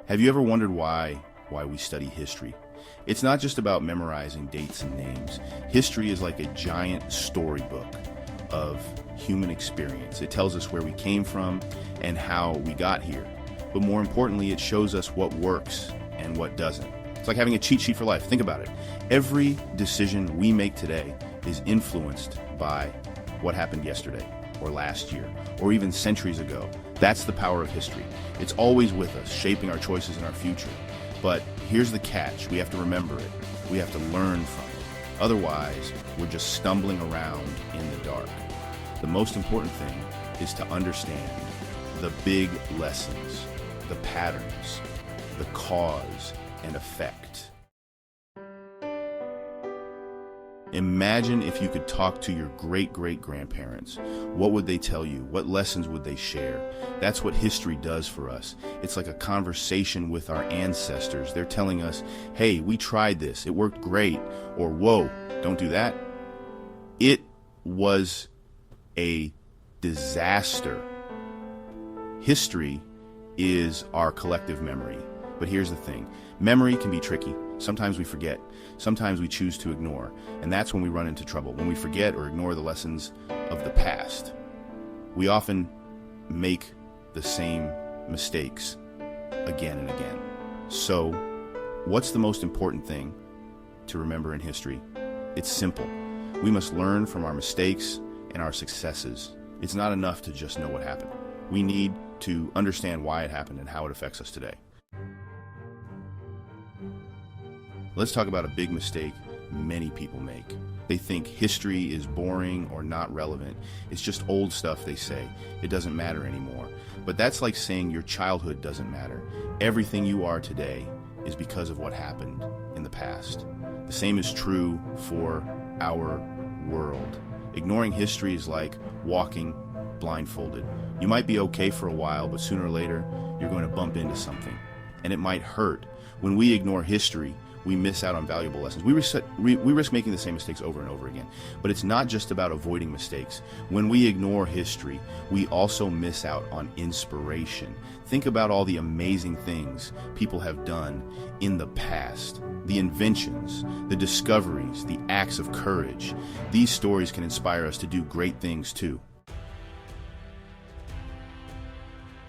Have you ever wondered why we study history? It's not just about memorizing dates and names. History is like a giant storybook of human experience. It tells us where we came from and how we got here. But more importantly, it shows us what works and what doesn't. It's like having a cheat sheet for life. Think about it. Every decision we make today is influenced by what happened yesterday or last year or even centuries ago. That's the power of history. It's always with us, shaping our choices and our future. But here's the catch. We have to remember it. We have to learn from it. Otherwise, we're just stumbling around in the dark. The most important thing is to understand the big lessons, the patterns, the cause and effect. Imagine if you could talk to your great-great-grandparents. What would they tell you? What lessons would they share? That's what history does for us. It's like a conversation with our ancestors. They're telling us, hey, we tried this. It worked great. Or, whoa, don't do that. It was a disaster. History is our collective memory. But here's the thing. Memory can be tricky. Sometimes we forget. Sometimes we choose to ignore. And that's when we run into trouble. When we forget or ignore the lessons of the past. We often make the same mistakes again and again. So, what's the most important thing to remember in history? It's simple. We must learn from our mistakes and our successes. It's not enough to just know what happened. We need to understand why it happened and how it affects us today. Let's talk about a big mistake many people make. They think history is boring or not relevant. It's just old stuff, they say. It doesn't matter anymore. But that's like saying your childhood doesn't matter. Everything you are today is because of what happened in the past. The same is true for our world. Ignoring history is like walking blindfolded. You might be okay for a while, but sooner or later, you're going to bump into something. And it might hurt. When we ignore history, we miss out on valuable lessons. We risk making the same mistakes over and over again. But it's not just about avoiding mistakes. When we ignore history, we also miss out on inspiration. Think about all the amazing things people have done in the past. The inventions, the discoveries, the acts of courage. These stories can inspire us to do great things too.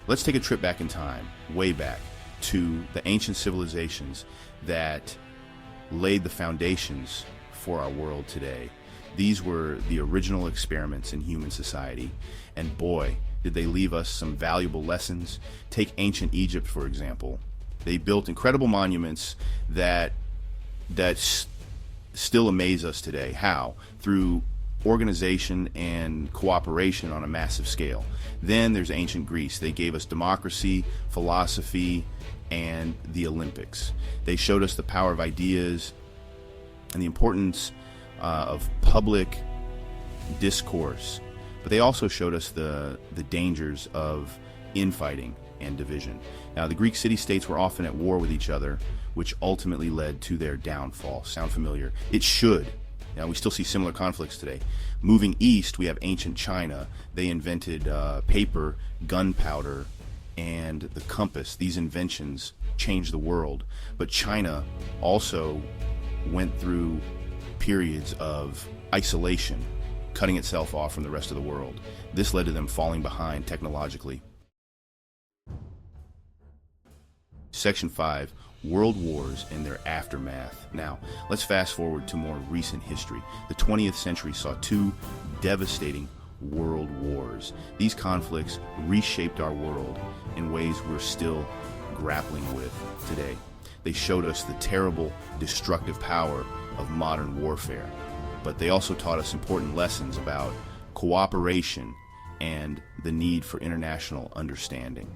Let's take a trip back in time, way back, to the ancient civilizations that laid the foundations for our world today. These were the original experiments in human society, and boy, did they leave us some valuable lessons. Take ancient Egypt, for example. They built incredible monuments that still amaze us today. How? Through organization and cooperation on a massive scale. Then there's ancient Greece. They gave us democracy, philosophy, and the Olympics. They showed us the power of ideas and the importance of public discourse. But they also showed us the dangers of infighting and division. Now, the Greek city-states were often at war with each other, which ultimately led to their downfall. Sound familiar? It should. Now, we still see similar conflicts today. Moving east, we have ancient China. They invented paper, gunpowder, and the compass. These inventions changed the world. But China also went through periods of isolation, cutting itself off from the rest of the world. This led to them falling behind technologically. Section 5. World Wars and their aftermath. Now, let's fast forward to more recent history. The 20th century saw two devastating world wars. These conflicts reshaped our world in ways we're still grappling with today. They showed us the terrible, destructive power of modern warfare, but they also taught us important lessons about cooperation and the need for international understanding.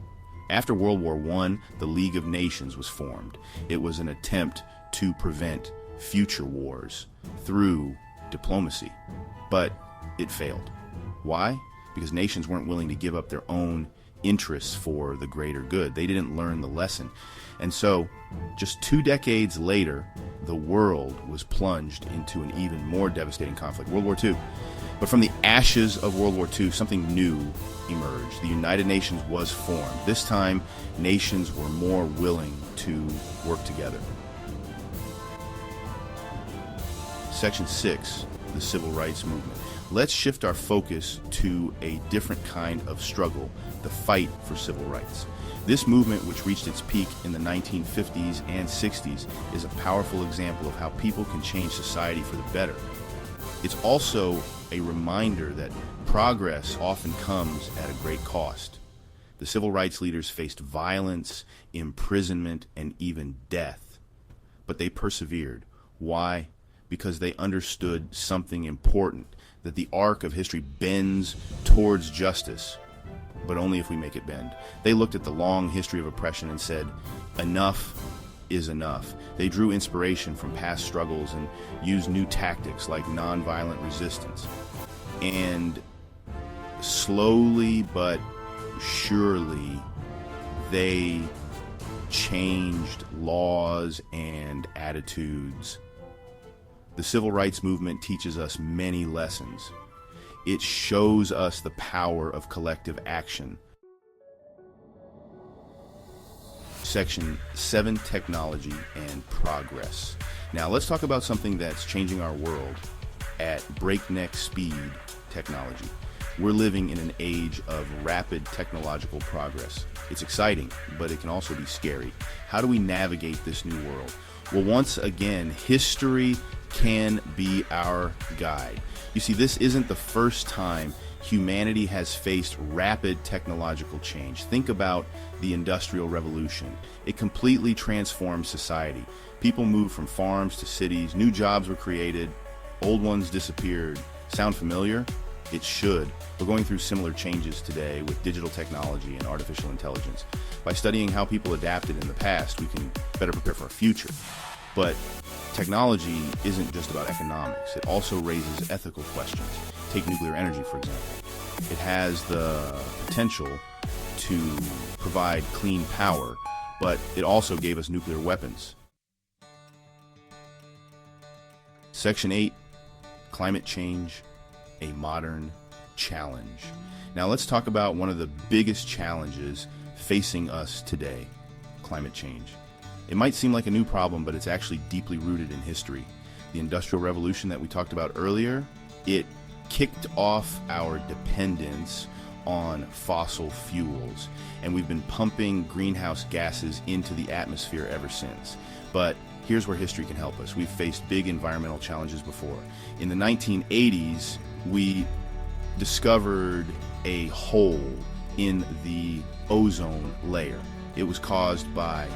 After World War I, the League of Nations was formed. It was an attempt to prevent future wars through diplomacy, but it failed. Why? Because nations weren't willing to give up their own interests for the greater good. They didn't learn the lesson. And so just 2 decades later, the world was plunged into an even more devastating conflict, World War II. But from the ashes of World War II, something new emerged. The United Nations was formed. This time, nations were more willing to work together. Section 6, the Civil Rights Movement. Let's shift our focus to a different kind of struggle, the fight for civil rights. This movement, which reached its peak in the 1950s and 60s, is a powerful example of how people can change society for the better. It's also a reminder that progress often comes at a great cost. The civil rights leaders faced violence, imprisonment, and even death. But they persevered. Why? Because they understood something important, that the arc of history bends towards justice, but only if we make it bend. They looked at the long history of oppression and said, enough is enough. They drew inspiration from past struggles and used new tactics like nonviolent resistance. And slowly but surely, they changed laws and attitudes. The civil rights movement teaches us many lessons. It shows us the power of collective action. Section 7, technology and progress. Now let's talk about something that's changing our world at breakneck speed, technology. We're living in an age of rapid technological progress. It's exciting, but it can also be scary. How do we navigate this new world? Well, once again, history can be our guide. You see, this isn't the first time humanity has faced rapid technological change. Think about the Industrial Revolution. It completely transformed society. People moved from farms to cities, new jobs were created, old ones disappeared. Sound familiar? It should. We're going through similar changes today with digital technology and artificial intelligence. By studying how people adapted in the past, we can better prepare for our future. But technology isn't just about economics. It also raises ethical questions. Take nuclear energy, for example. It has the potential to provide clean power, but it also gave us nuclear weapons. Section 8, climate change, a modern challenge. Now let's talk about one of the biggest challenges facing us today, climate change. It might seem like a new problem, but it's actually deeply rooted in history. The Industrial Revolution that we talked about earlier, it kicked off our dependence on fossil fuels, and we've been pumping greenhouse gases into the atmosphere ever since. But here's where history can help us. We've faced big environmental challenges before. In the 1980s, we discovered a hole in the ozone layer. It was caused by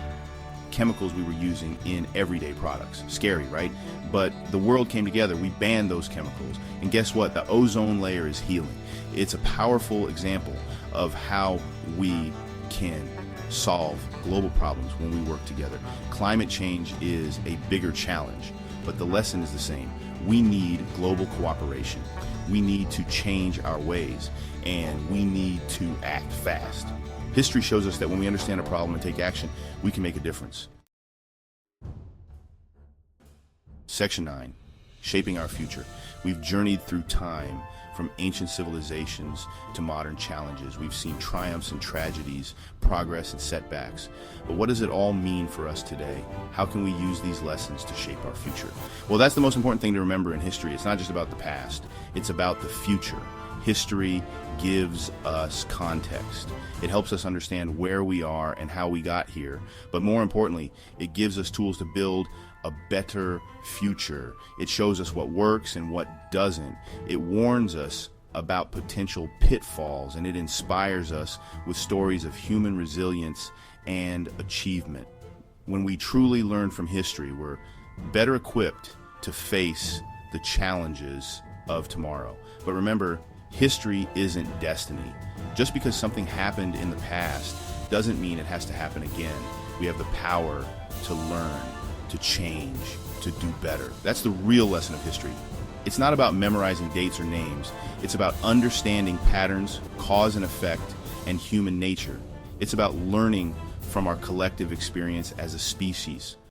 chemicals we were using in everyday products. Scary, right? But the world came together. We banned those chemicals. And guess what? The ozone layer is healing. It's a powerful example of how we can solve global problems when we work together. Climate change is a bigger challenge, but the lesson is the same. We need global cooperation. We need to change our ways, and we need to act fast. History shows us that when we understand a problem and take action, we can make a difference. Section 9, shaping our future. We've journeyed through time, from ancient civilizations to modern challenges. We've seen triumphs and tragedies, progress and setbacks. But what does it all mean for us today? How can we use these lessons to shape our future? Well, that's the most important thing to remember in history. It's not just about the past. It's about the future. History gives us context. It helps us understand where we are and how we got here. But more importantly, it gives us tools to build a better future. It shows us what works and what doesn't. It warns us about potential pitfalls, and it inspires us with stories of human resilience and achievement. When we truly learn from history, we're better equipped to face the challenges of tomorrow. But remember, history isn't destiny. Just because something happened in the past doesn't mean it has to happen again. We have the power to learn, to change, to do better. That's the real lesson of history. It's not about memorizing dates or names. It's about understanding patterns, cause and effect, and human nature. It's about learning from our collective experience as a species.